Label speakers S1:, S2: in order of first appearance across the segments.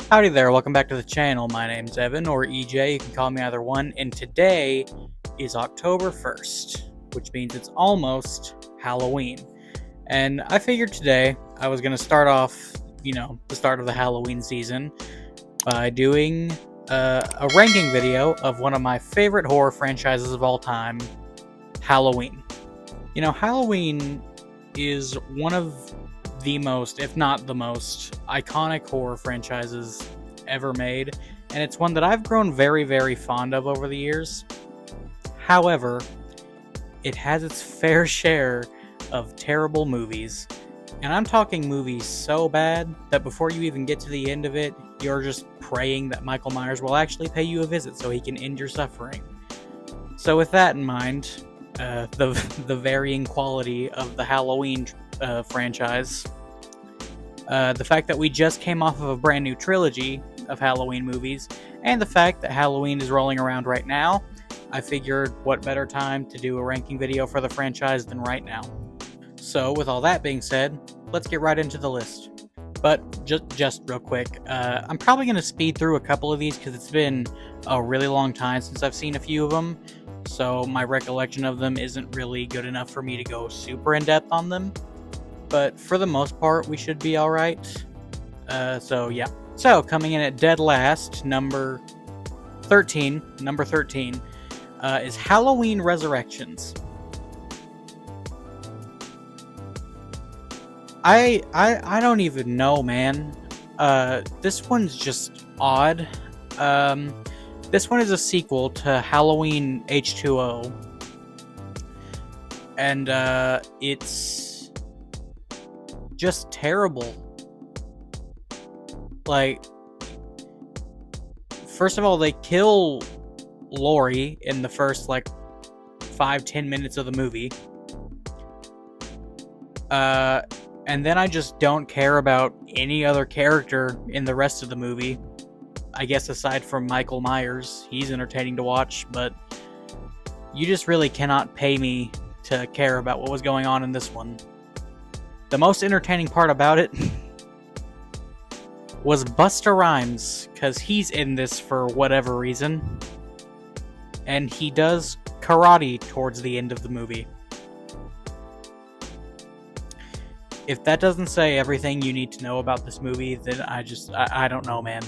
S1: Howdy there, welcome back to the channel. My name's Evan, or EJ, you can call me either one, and today is October 1st, which means it's almost Halloween. And I figured today I was going to start off, the start of the Halloween season by doing a ranking video of one of my favorite horror franchises of all time, Halloween. Halloween is one of the most, if not the most, iconic horror franchises ever made, and it's one that I've grown very, very fond of over the years. However, it has its fair share of terrible movies, and I'm talking movies so bad that before you even get to the end of it, you're just praying that Michael Myers will actually pay you a visit so he can end your suffering. So with that in mind, the varying quality of the Halloween franchise, the fact that we just came off of a brand new trilogy of Halloween movies, and the fact that Halloween is rolling around right now, I figured what better time to do a ranking video for the franchise than right now. So with all that being said, let's get right into the list. But just real quick, I'm probably going to speed through a couple of these because it's been a really long time since I've seen a few of them, so my recollection of them isn't really good enough for me to go super in-depth on them. But for the most part, we should be alright. So yeah. So, coming in at dead last, number 13, is Halloween Resurrections. I don't even know, man. This one's just odd. This one is a sequel to Halloween H2O. And, it's just terrible. Like, first of all, they kill Laurie in the first, 5-10 minutes of the movie. And then I just don't care about any other character in the rest of the movie. I guess aside from Michael Myers, he's entertaining to watch, but you just really cannot pay me to care about what was going on in this one. The most entertaining part about it was Busta Rhymes, because he's in this for whatever reason. And he does karate towards the end of the movie. If that doesn't say everything you need to know about this movie, then I don't know, man.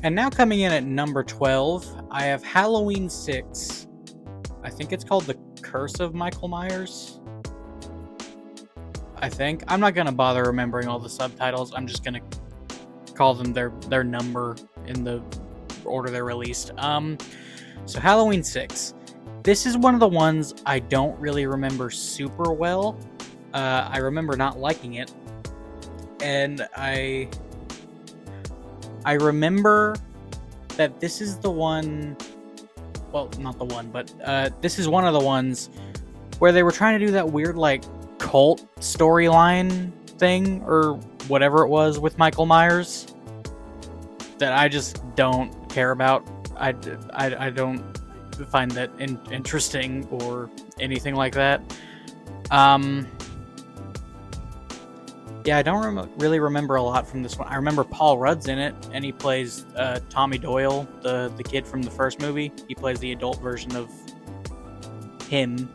S1: And now coming in at number 12, I have Halloween 6. I think it's called The Curse of Michael Myers. I think. I'm not going to bother remembering all the subtitles. I'm just going to call them their number in the order they're released. So Halloween 6. This is one of the ones I don't really remember super well. I remember not liking it. And I remember that this is the one... Well, not the one, but this is one of the ones where they were trying to do that weird, cult storyline thing, or whatever it was with Michael Myers, that I just don't care about. I don't find that interesting or anything like that. Yeah, I don't really remember a lot from this one. I remember Paul Rudd's in it, and he plays Tommy Doyle, the kid from the first movie. He plays the adult version of him.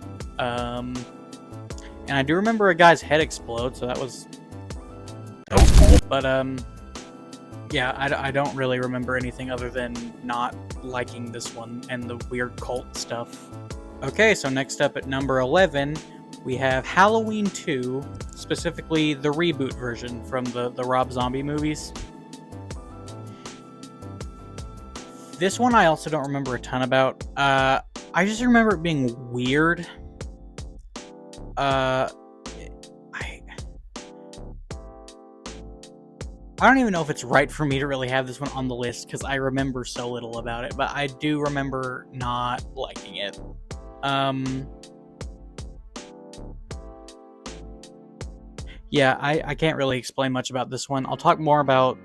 S1: And I do remember a guy's head explode, so that was cool. But, yeah, I don't really remember anything other than not liking this one and the weird cult stuff. Okay, so next up at number 11, we have Halloween 2, specifically the reboot version from the Rob Zombie movies. This one I also don't remember a ton about. I just remember it being weird. I don't even know if it's right for me to really have this one on the list because I remember so little about it, but I do remember not liking it. Yeah, I can't really explain much about this one. I'll talk more about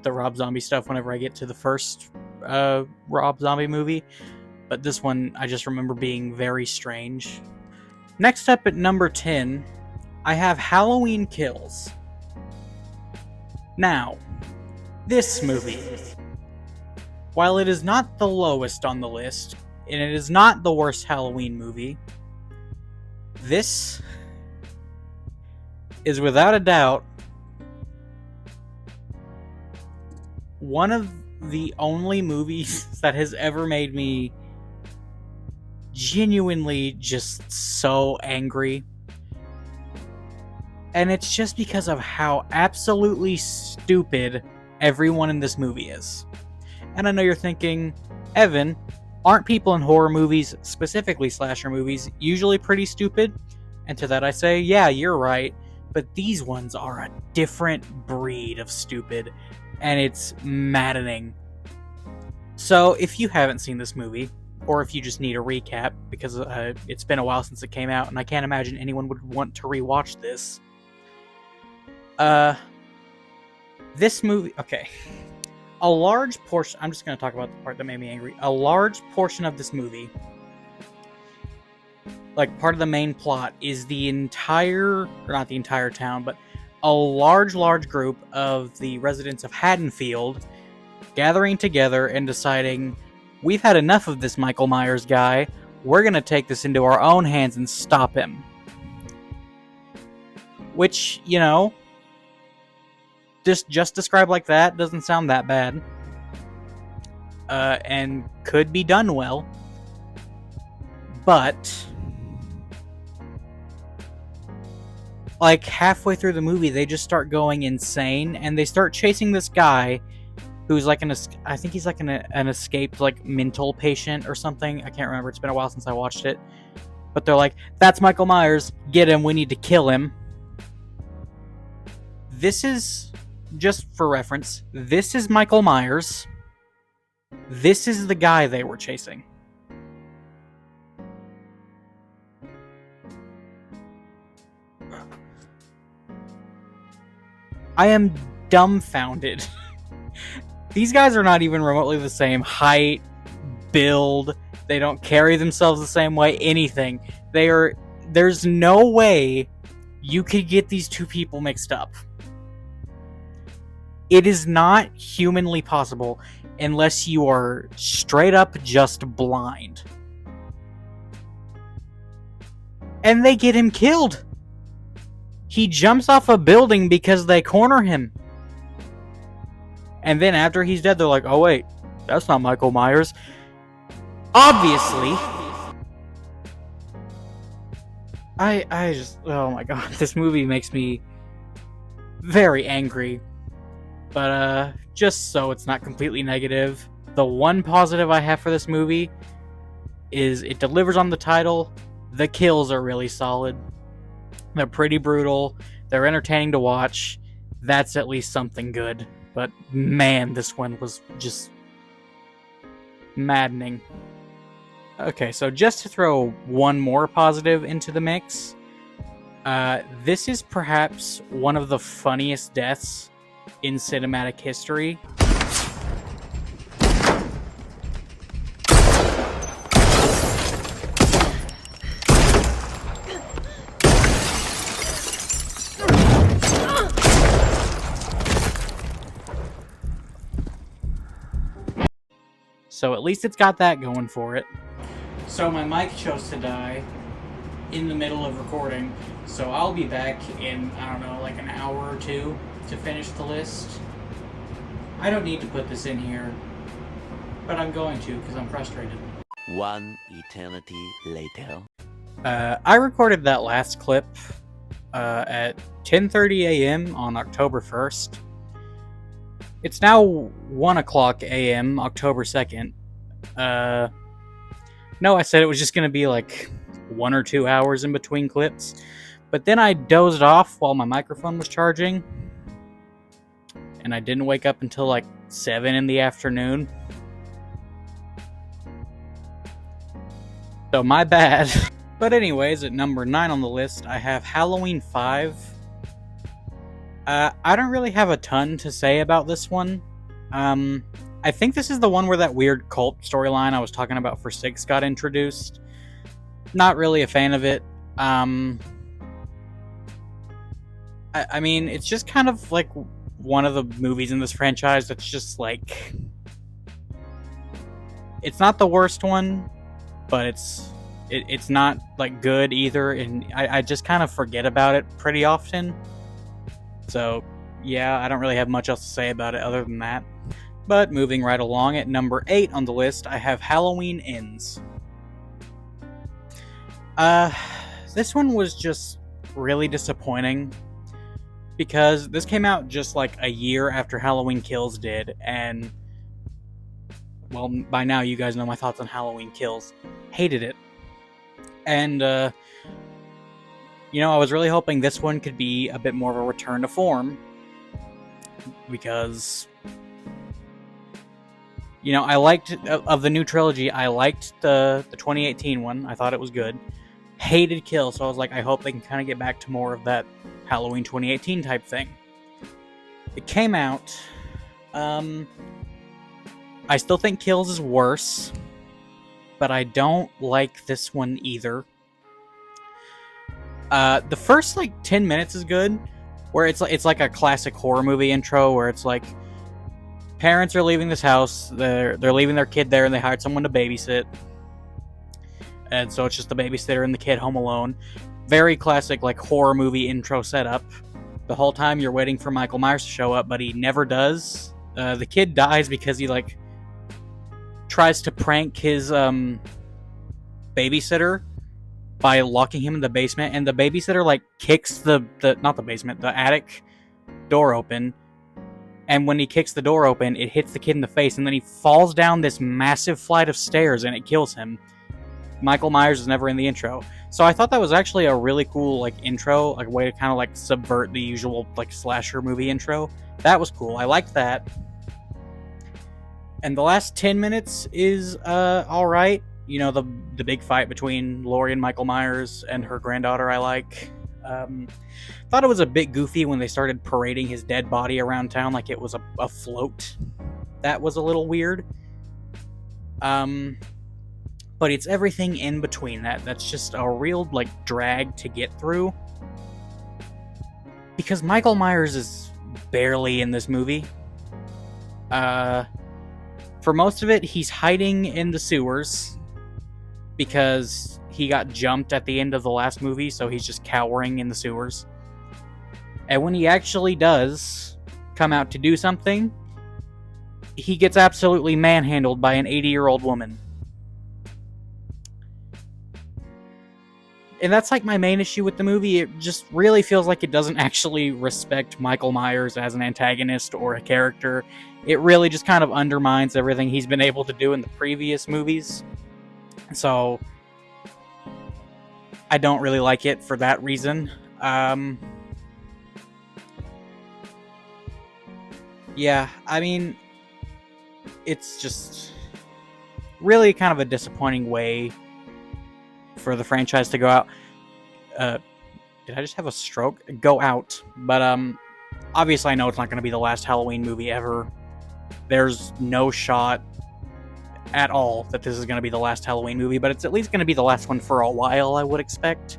S1: the Rob Zombie stuff whenever I get to the first Rob Zombie movie, but this one I just remember being very strange. Next up at number 10, I have Halloween Kills. Now, This movie, while it is not the lowest on the list, and it is not the worst Halloween movie, this is without a doubt one of the only movies that has ever made me genuinely just so angry. And it's just because of how absolutely stupid everyone in this movie is. And I know you're thinking, Evan, aren't people in horror movies, specifically slasher movies, usually pretty stupid? And to that I say, yeah, you're right, but these ones are a different breed of stupid, and it's maddening. So if you haven't seen this movie, or if you just need a recap, because it's been a while since it came out, and I can't imagine anyone would want to rewatch this. This movie, okay. A large portion, I'm just going to talk about the part that made me angry. A large portion of this movie, like part of the main plot, is the entire, or not the entire town, but a large group of the residents of Haddonfield gathering together and deciding, we've had enough of this Michael Myers guy, we're going to take this into our own hands and stop him. Which, you know, just described like that doesn't sound that bad. And could be done well. But like halfway through the movie, they just start going insane, and they start chasing this guy who's like I think he's like an escaped like mental patient or something. I can't remember. It's been a while since I watched it. But they're like, that's Michael Myers. Get him. We need to kill him. This is, just for reference, this is Michael Myers. This is the guy they were chasing. I am dumbfounded. These guys are not even remotely the same height, build. They don't carry themselves the same way, anything. There's no way you could get these two people mixed up. It is not humanly possible unless you are straight up just blind. And they get him killed. He jumps off a building because they corner him. And then after he's dead, they're like, oh wait, that's not Michael Myers. Obviously. I just, oh my god, this movie makes me very angry. But just so it's not completely negative, the one positive I have for this movie is it delivers on the title. The kills are really solid. They're pretty brutal. They're entertaining to watch. That's at least something good. But man, this one was just maddening. Okay, so just to throw one more positive into the mix, this is perhaps one of the funniest deaths in cinematic history. So at least it's got that going for it. So my mic chose to die in the middle of recording, so I'll be back in, I don't know, like an hour or two to finish the list. I don't need to put this in here, but I'm going to because I'm frustrated.
S2: One eternity later.
S1: I recorded that last clip at 10:30 a.m. on October 1st. It's now 1 o'clock a.m. October 2nd. No, I said it was just going to be like 1 or 2 hours in between clips. But then I dozed off while my microphone was charging. And I didn't wake up until like 7 in the afternoon. So my bad. But anyways, at number 9 on the list, I have Halloween 5. I don't really have a ton to say about this one. I think this is the one where that weird cult storyline I was talking about for 6 got introduced. Not really a fan of it. I mean, it's just kind of like one of the movies in this franchise that's just like, it's not the worst one, but it's not like good either, and I just kind of forget about it pretty often. So yeah, I don't really have much else to say about it other than that. But moving right along, at number 8 on the list, I have Halloween Ends. This one was just really disappointing because this came out just like a year after Halloween Kills did, and well, by now you guys know my thoughts on Halloween Kills. Hated it. And I was really hoping this one could be a bit more of a return to form, because I liked, of the new trilogy, I liked the 2018 one. I thought it was good. Hated Kill, so I was like, I hope they can kind of get back to more of that Halloween 2018 type thing. It came out. I still think Kills is worse, but I don't like this one either. The first 10 minutes is good, where it's like a classic horror movie intro, where it's like parents are leaving this house, they're leaving their kid there, and they hired someone to babysit. And so it's just the babysitter and the kid home alone. Very classic horror movie intro setup. The whole time you're waiting for Michael Myers to show up, but he never does. The kid dies because he tries to prank his babysitter by locking him in the basement, and the babysitter kicks the attic door open. And when he kicks the door open, it hits the kid in the face, and then he falls down this massive flight of stairs, and it kills him. Michael Myers is never in the intro. So I thought that was actually a really cool intro, a way to kind of subvert the usual slasher movie intro. That was cool. I liked that. And the last 10 minutes is alright. The big fight between Laurie and Michael Myers and her granddaughter I like. Thought it was a bit goofy when they started parading his dead body around town like it was a float. That was a little weird. But it's everything in between that's just a real drag to get through. Because Michael Myers is barely in this movie. For most of it, he's hiding in the sewers because he got jumped at the end of the last movie, so he's just cowering in the sewers. And when he actually does come out to do something, he gets absolutely manhandled by an 80-year-old woman. And that's my main issue with the movie. It just really feels like it doesn't actually respect Michael Myers as an antagonist or a character. It really just kind of undermines everything he's been able to do in the previous movies. So I don't really like it for that reason. Yeah, I mean, it's just really kind of a disappointing way for the franchise to go out. Did I just have a stroke? Go out. But obviously I know it's not going to be the last Halloween movie ever. There's no shot at all that this is going to be the last Halloween movie, but it's at least going to be the last one for a while, I would expect.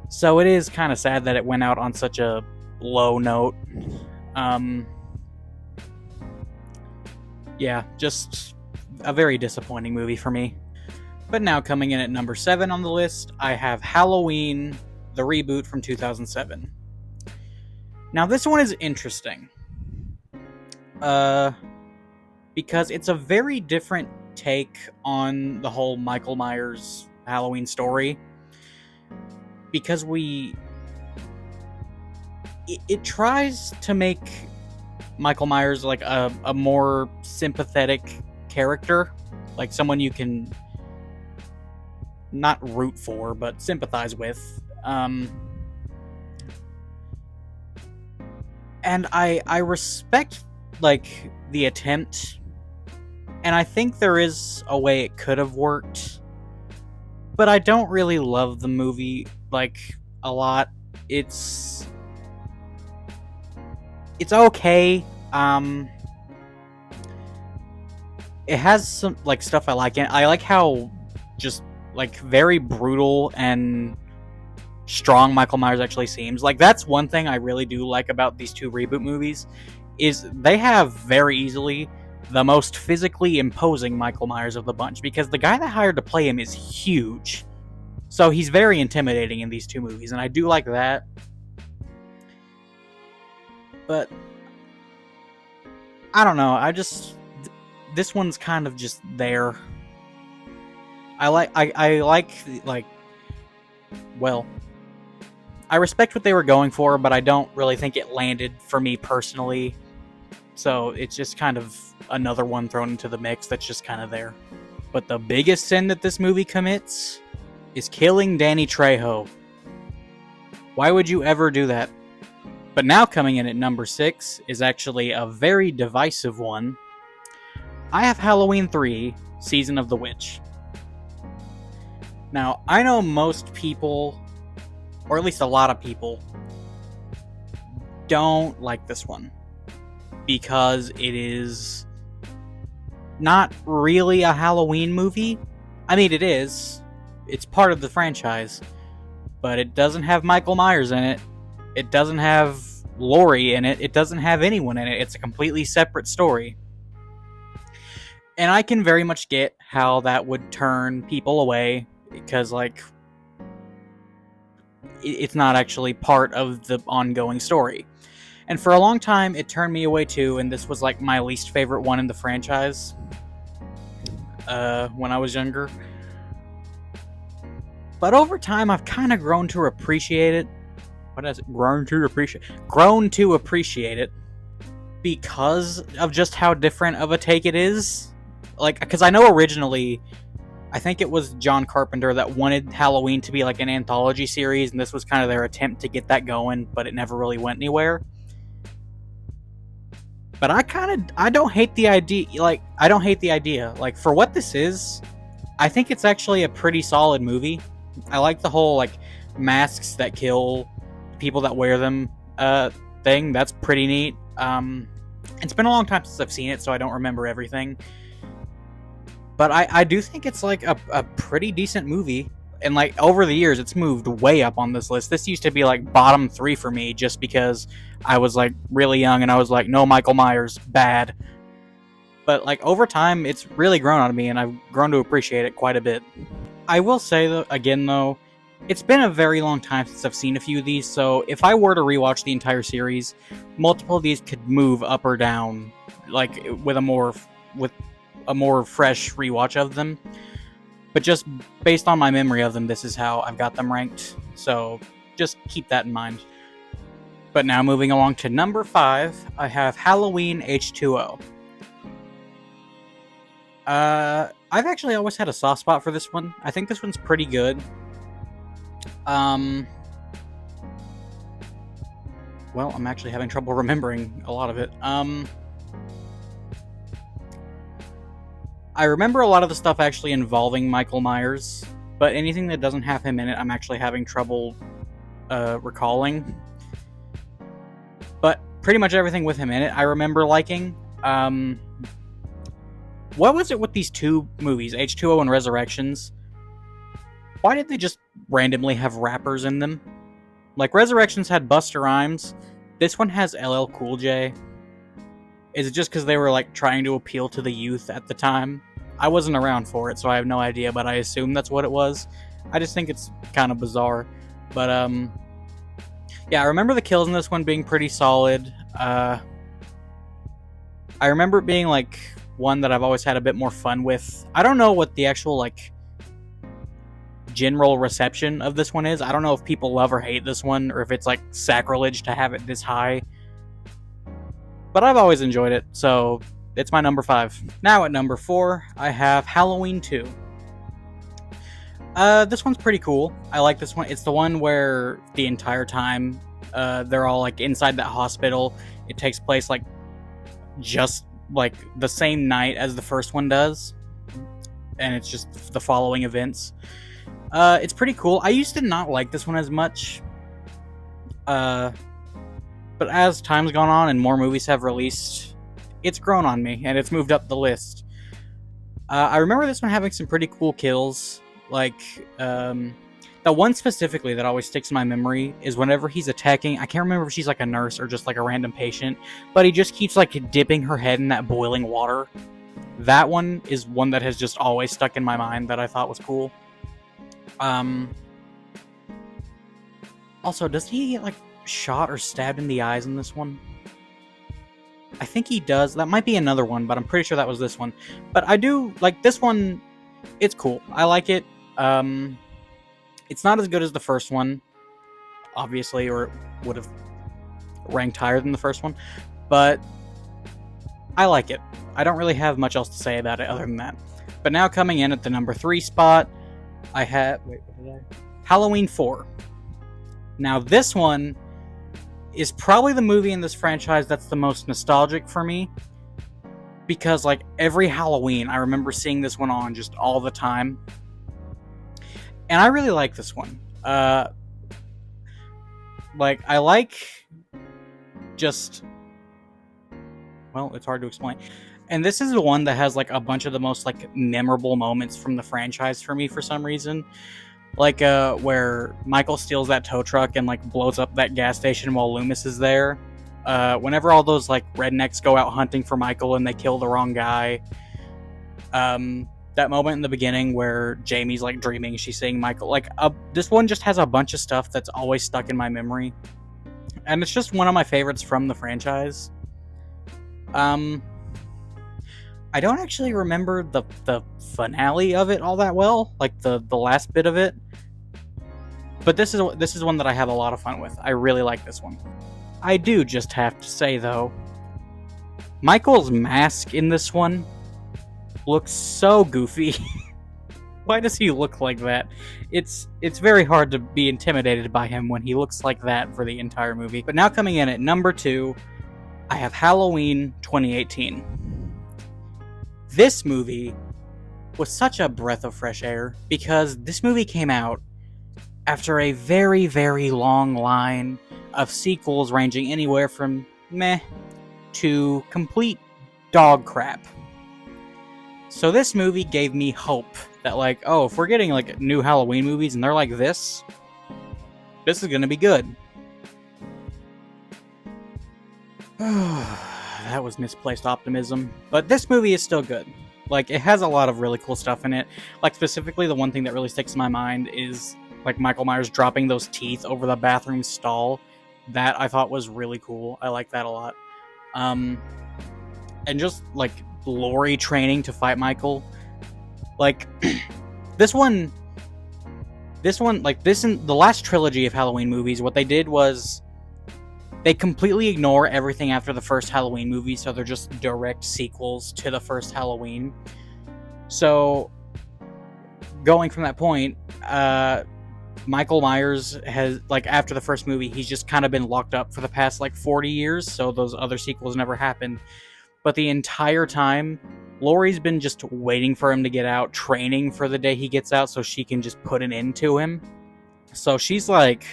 S1: So it is kind of sad that it went out on such a low note. Yeah, just a very disappointing movie for me. But now coming in at number 7 on the list, I have Halloween, the reboot from 2007. Now this one is interesting. Because it's a very different take on the whole Michael Myers Halloween story. Because it tries to make Michael Myers a more sympathetic character, someone you can not root for, but sympathize with. And I respect the attempt, and I think there is a way it could have worked, but I don't really love the movie a lot. It's okay. It has some stuff I like. And I like how just very brutal and strong Michael Myers actually seems. Like, that's one thing I really do like about these two reboot movies, is they have very easily the most physically imposing Michael Myers of the bunch, because the guy that hired to play him is huge. So he's very intimidating in these two movies, and I do like that. But I don't know, this one's kind of just there. I respect what they were going for, but I don't really think it landed for me personally. So it's just kind of another one thrown into the mix that's just kind of there. But the biggest sin that this movie commits is killing Danny Trejo. Why would you ever do that? But now coming in at number 6 is actually a very divisive one. I have Halloween 3, Season of the Witch. Now, I know most people, or at least a lot of people, don't like this one, because it is not really a Halloween movie. I mean, it is. It's part of the franchise. But it doesn't have Michael Myers in it. It doesn't have Laurie in it. It doesn't have anyone in it. It's a completely separate story. And I can very much get how that would turn people away, because, like, it's not actually part of the ongoing story. And for a long time, it turned me away too, and this was like my least favorite one in the franchise when I was younger. But over time, I've kind of grown to appreciate it. What is it? Grown to appreciate it because of just how different of a take it is. Like, because I know originally, I think it was John Carpenter that wanted Halloween to be like an anthology series, and this was kind of their attempt to get that going, but it never really went anywhere. But I don't hate the idea. Like, for what this is, I think it's actually a pretty solid movie. I like the whole, like, masks that kill people that wear them thing. That's pretty neat. It's been a long time since I've seen it, so I don't remember everything. But I do think it's, like, a pretty decent movie. And, like, over the years, it's moved way up on this list. This used to be, like, bottom 3 for me just because I was, like, really young and I was like, no, Michael Myers, bad. But, like, over time, it's really grown on me and I've grown to appreciate it quite a bit. I will say, though, it's been a very long time since I've seen a few of these, so if I were to rewatch the entire series, multiple of these could move up or down, like, with a more fresh rewatch of them. But just based on my memory of them, this is how I've got them ranked. So just keep that in mind. But now moving along to number 5, I have Halloween H2O. I've actually always had a soft spot for this one. I think this one's pretty good. Well, I'm actually having trouble remembering a lot of it. I remember a lot of the stuff actually involving Michael Myers, but anything that doesn't have him in it, I'm actually having trouble recalling. But pretty much everything with him in it, I remember liking. What was it with these two movies, H2O and Resurrections? Why did they just randomly have rappers in them? Like, Resurrections had Busta Rhymes. This one has LL Cool J. Is it just because they were, like, trying to appeal to the youth at the time? I wasn't around for it, so I have no idea, but I assume that's what it was. I just think it's kind of bizarre. But, yeah, I remember the kills in this one being pretty solid. I remember it being, like, one that I've always had a bit more fun with. I don't know what the actual, like, general reception of this one is. I don't know if people love or hate this one, or if it's, like, sacrilege to have it this high. But I've always enjoyed it, so it's my number 5. Now at number 4, I have Halloween 2. This one's pretty cool. I like this one. It's the one where the entire time they're all, like, inside that hospital. It takes place, like, just, like, the same night as the first one does. And it's just the following events. It's pretty cool. I used to not like this one as much. But as time's gone on and more movies have released, it's grown on me, and it's moved up the list. I remember this one having some pretty cool kills. Like, The one specifically that always sticks in my memory is whenever he's attacking, I can't remember if she's like a nurse or just like a random patient, but he just keeps like dipping her head in that boiling water. That one is one that has just always stuck in my mind that I thought was cool. Also, does he get like shot or stabbed in the eyes in this one? I think he does. That might be another one, but I'm pretty sure that was this one. But I do like this one. It's cool. I like it. It's not as good as the first one, obviously, or it would have ranked higher than the first one. But I like it. I don't really have much else to say about it other than that. But now coming in at the number 3 spot, I have Halloween 4. Now this one is probably the movie in this franchise that's the most nostalgic for me, because like every Halloween I remember seeing this one on just all the time, and I really like this one. Like I like just, well, it's hard to explain. And this is the one that has like a bunch of the most like memorable moments from the franchise for me for some reason. Like where Michael steals that tow truck and like blows up that gas station while Loomis is there. Whenever all those like rednecks go out hunting for Michael and they kill the wrong guy. That moment in the beginning where Jamie's like dreaming she's seeing Michael. Like this one just has a bunch of stuff that's always stuck in my memory. And it's just one of my favorites from the franchise. I don't actually remember the finale of it all that well, like the last bit of it. But this is one that I have a lot of fun with. I really like this one. I do just have to say though, Michael's mask in this one looks so goofy. Why does he look like that? It's very hard to be intimidated by him when he looks like that for the entire movie. But now coming in at number 2, I have Halloween 2018. This movie was such a breath of fresh air because this movie came out after a very, very long line of sequels ranging anywhere from meh to complete dog crap. So this movie gave me hope that like, oh, if we're getting like new Halloween movies and they're like this is gonna be good. That was misplaced optimism. But this movie is still good. Like, it has a lot of really cool stuff in it. Like, specifically, the one thing that really sticks in my mind is, like, Michael Myers dropping those teeth over the bathroom stall. That I thought was really cool. I like that a lot. And just, like, Laurie training to fight Michael. Like, this one, like, in the last trilogy of Halloween movies, what they did was they completely ignore everything after the first Halloween movie, so they're just direct sequels to the first Halloween. So, going from that point, Michael Myers has, like, after the first movie, he's just kind of been locked up for the past, like, 40 years, so those other sequels never happened. But the entire time, Laurie's been just waiting for him to get out, training for the day he gets out so she can just put an end to him. So she's, like,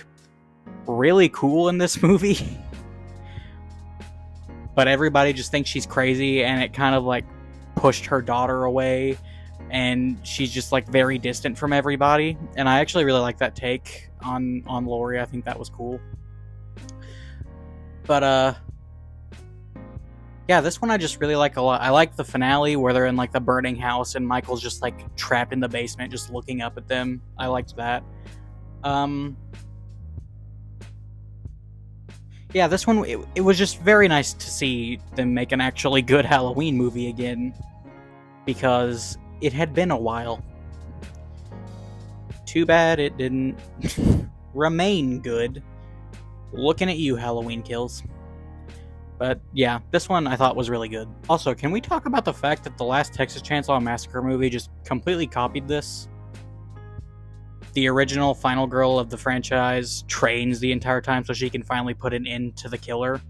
S1: really cool in this movie. But everybody just thinks she's crazy, and it kind of like pushed her daughter away, and she's just like very distant from everybody. And I actually really like that take on Laurie. I think that was cool. But yeah, this one I just really like a lot. I like the finale where they're in like the burning house and Michael's just like trapped in the basement just looking up at them. I liked that. Yeah, this one, it was just very nice to see them make an actually good Halloween movie again, because it had been a while. Too bad it didn't remain good. Looking at you, Halloween Kills. But yeah, this one I thought was really good. Also, can we talk about the fact that the last Texas Chainsaw Massacre movie just completely copied this? The original final girl of the franchise trains the entire time so she can finally put an end to the killer.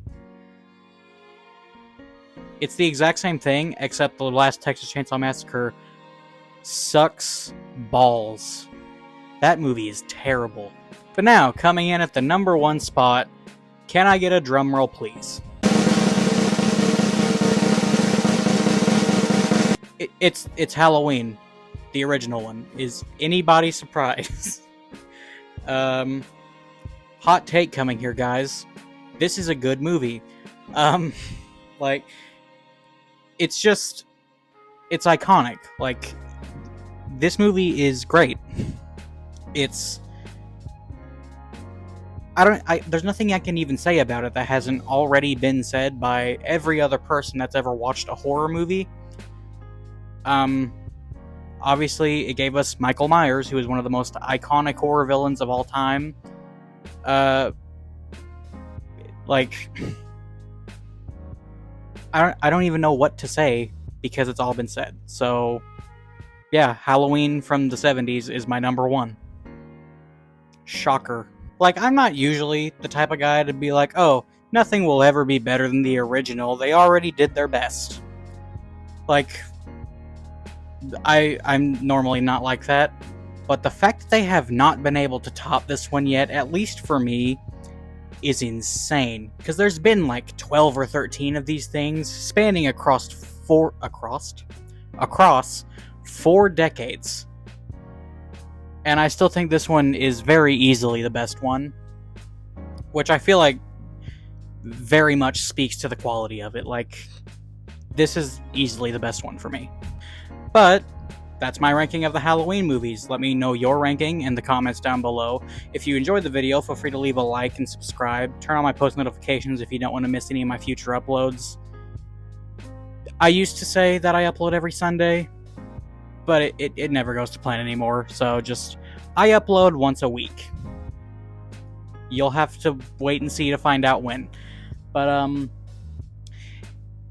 S1: It's the exact same thing, except the last Texas Chainsaw Massacre sucks balls. That movie is terrible. But now, coming in at the number 1 spot, can I get a drum roll, please? It's Halloween. The original one. Is anybody surprised? Hot take coming here, guys. This is a good movie. Um, like, it's iconic. Like, this movie is great. It's there's nothing I can even say about it that hasn't already been said by every other person that's ever watched a horror movie. Obviously, it gave us Michael Myers, who is one of the most iconic horror villains of all time. Like, I don't even know what to say because it's all been said. So, yeah, Halloween from the 70s is my number one. Shocker. Like, I'm not usually the type of guy to be like, oh, nothing will ever be better than the original. They already did their best. Like, I'm normally not like that. But the fact that they have not been able to top this one yet, at least for me, is insane. Because there's been like 12 or 13 of these things spanning across four decades. And I still think this one is very easily the best one, which I feel like very much speaks to the quality of it. Like, this is easily the best one for me. But that's my ranking of the Halloween movies. Let me know your ranking in the comments down below. If you enjoyed the video, feel free to leave a like and subscribe. Turn on my post notifications if you don't want to miss any of my future uploads. I used to say that I upload every Sunday, but it never goes to plan anymore, so I upload once a week. You'll have to wait and see to find out when. But,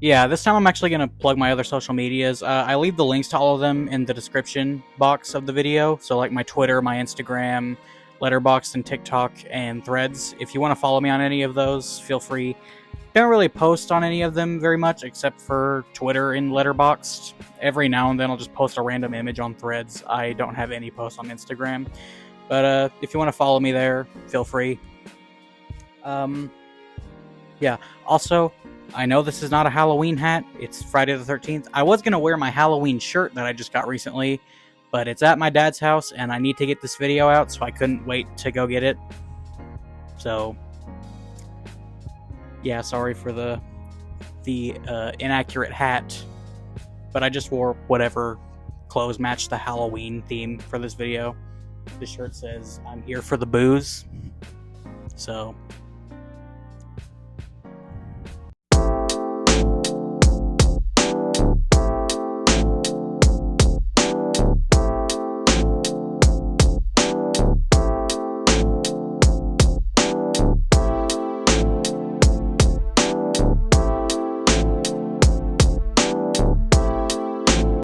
S1: yeah, this time I'm actually going to plug my other social medias. I leave the links to all of them in the description box of the video, so like my Twitter, my Instagram, Letterboxd, and TikTok, and Threads. If you want to follow me on any of those, feel free. Don't really post on any of them very much, except for Twitter and Letterboxd. Every now and then I'll just post a random image on Threads. I don't have any posts on Instagram. But if you want to follow me there, feel free. Yeah. Also, I know this is not a Halloween hat. It's Friday the 13th. I was going to wear my Halloween shirt that I just got recently, but it's at my dad's house, and I need to get this video out, so I couldn't wait to go get it. So, yeah, sorry for the inaccurate hat, but I just wore whatever clothes match the Halloween theme for this video. The shirt says, "I'm here for the booze." So